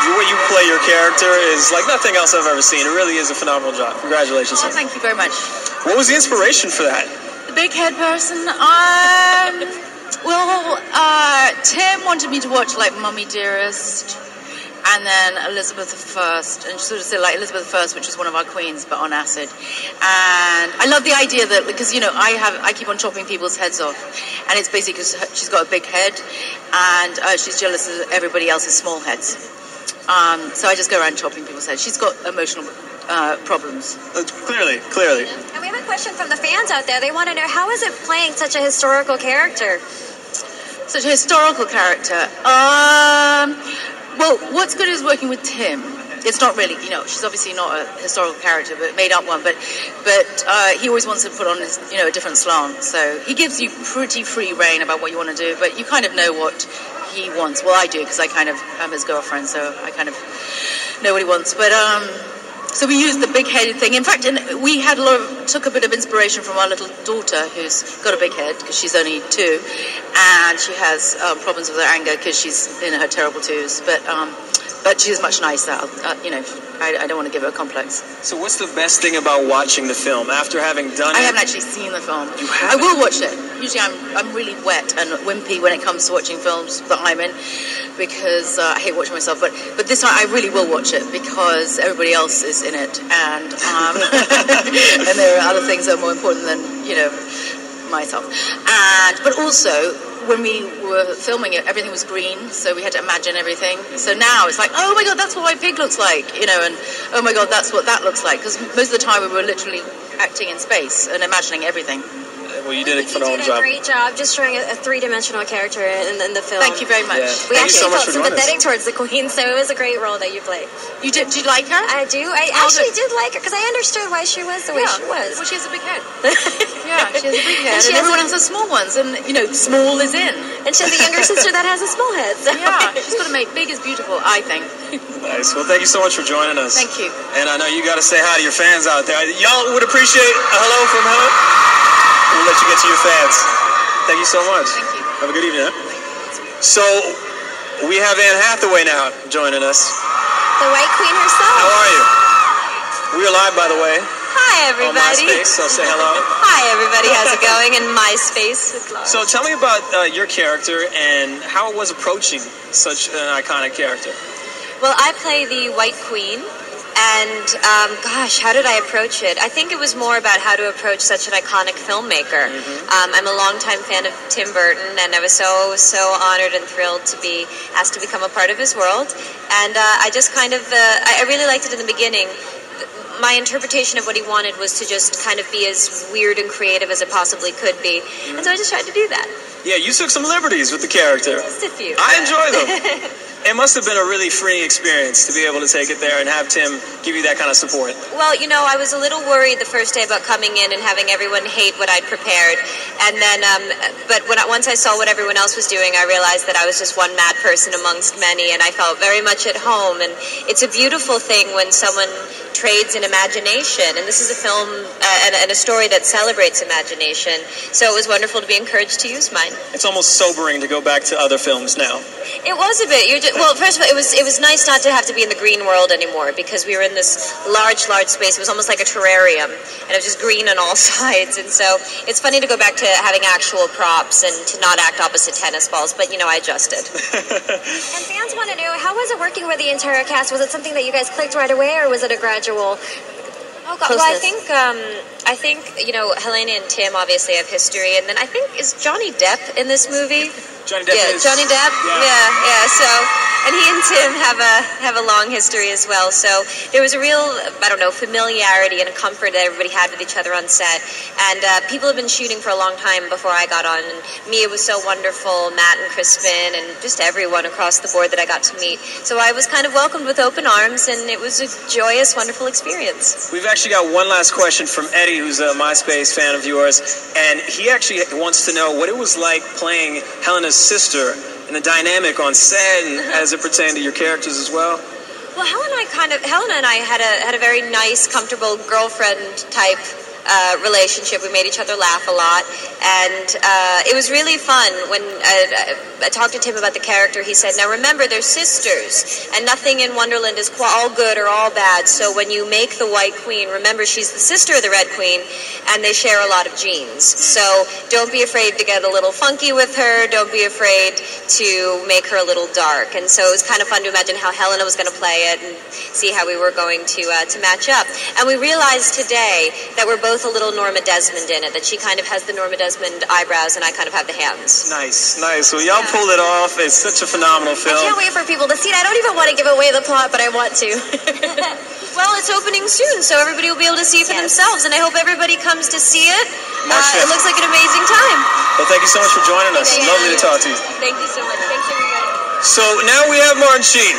The way you play your character is like nothing else I've ever seen. It really is a phenomenal job. Congratulations. Oh, thank you very much. What was the inspiration for that? The big head person. Tim wanted me to watch like Mummy Dearest, and then Elizabeth I, and sort of say like Elizabeth I, which is one of our queens, but on acid. And I love the idea that, because I keep on chopping people's heads off, and it's basically because she's got a big head, and she's jealous of everybody else's small heads. So I just go around chopping people's heads. She's got emotional problems. Clearly. And we have a question from the fans out there. They want to know, how is it playing such a historical character? Such a historical character. Well, what's good is working with Tim. It's not really, she's obviously not a historical character, but made up one. But he always wants to put on his, a different slant. So he gives you pretty free reign about what you want to do, but you kind of know what he wants. Well, I do, because I kind of am his girlfriend, so I kind of know what he wants. But so we used the big head thing. In fact, we had took a bit of inspiration from our little daughter, who's got a big head because she's only 2, and she has problems with her anger because she's in her terrible 2s. But she's much nicer. I don't want to give her a complex. So what's the best thing about watching the film after having done it? I haven't actually seen the film. You haven't? I will watch it. Usually I'm really wet and wimpy when it comes to watching films that I'm in, because I hate watching myself. But this time I really will watch it because everybody else is in it, and and there are other things that are more important than myself. But also, when we were filming it, everything was green, so we had to imagine everything. So now it's like, oh my God, that's what my pig looks like, and oh my God, that's what that looks like. Because most of the time we were literally acting in space and imagining everything. Well, you did a phenomenal job. You did a great job just showing a three-dimensional character in the film. Thank you very much. Yeah. We Thank actually you so much felt for sympathetic towards the queen, so it was a great role that you played. You did? Did you like her? I do. I actually did like her because I understood why she was the way she was. Well, she has a big head. Yeah, she has a big head, and everyone has small ones, and small is in. And she has a younger sister that has a small head. So. Yeah, she's got to make big is beautiful, I think. Nice. Well, thank you so much for joining us. Thank you. And I know you got to say hi to your fans out there. Y'all would appreciate a hello from Helen. We'll let you get to your fans. Thank you so much. Thank you. Have a good evening. So we have Anne Hathaway now joining us. The White Queen herself. How are you? We are live, by the way. Hi, everybody. On MySpace, so say hello. Hi, everybody. How's it going in MySpace? So tell me about your character and how it was approaching such an iconic character. Well, I play the White Queen. And, how did I approach it? I think it was more about how to approach such an iconic filmmaker. I'm a longtime fan of Tim Burton, and I was so honored and thrilled to be asked to become a part of his world. And I just I really liked it in the beginning. My interpretation of what he wanted was to just kind of be as weird and creative as it possibly could be. And so I just tried to do that. Yeah, you took some liberties with the character. Just a few. I enjoy them. It must have been a really freeing experience to be able to take it there and have Tim give you that kind of support. Well, I was a little worried the first day about coming in and having everyone hate what I'd prepared. And then, but once I saw what everyone else was doing, I realized that I was just one mad person amongst many, and I felt very much at home. And it's a beautiful thing when someone trades in imagination. And this is a film and a story that celebrates imagination. So it was wonderful to be encouraged to use mine. It's almost sobering to go back to other films now. It was a bit. Well, first of all, it was nice not to have to be in the green world anymore, because we were in this large space. It was almost like a terrarium, and it was just green on all sides. And so it's funny to go back to having actual props and to not act opposite tennis balls, but I adjusted. And fans want to know, how was it working with the entire cast? Was it something that you guys clicked right away, or was it a gradual? Oh God! Well, I think Helena and Tim obviously have history, and then I think, is Johnny Depp in this movie? Johnny Depp. Yeah, Johnny Depp. Yeah. So, and he and Tim have a long history as well. So there was a real, familiarity and a comfort that everybody had with each other on set. And people have been shooting for a long time before I got on. And Mia was so wonderful, Matt and Crispin, and just everyone across the board that I got to meet. So I was kind of welcomed with open arms, and it was a joyous, wonderful experience. We've actually got one last question from Eddie, who's a MySpace fan of yours, and he actually wants to know what it was like playing Helena's sister and the dynamic on set, and as it pertained to your characters as well. Well, Helena and I had a very nice, comfortable girlfriend type relationship. We made each other laugh a lot, and it was really fun. When I talked to Tim about the character, he said, now remember, they're sisters, and nothing in Wonderland is all good or all bad, so when you make the White Queen, remember she's the sister of the Red Queen, and they share a lot of genes. So don't be afraid to get a little funky with her, don't be afraid to make her a little dark. And so it was kind of fun to imagine how Helena was going to play it and see how we were going to match up. And we realized today that we're both a little Norma Desmond in it, that she kind of has the Norma Desmond eyebrows and I kind of have the hands. Nice. Well, y'all pulled it off. It's such a phenomenal film. I can't wait for people to see it. I don't even want to give away the plot, but I want to. Well, it's opening soon, so everybody will be able to see it for themselves, and I hope everybody comes to see it. It looks like an amazing time. Well, thank you so much for joining us. Lovely to talk to you. Thank you so much. Thanks, everybody. So now we have Martin Sheen.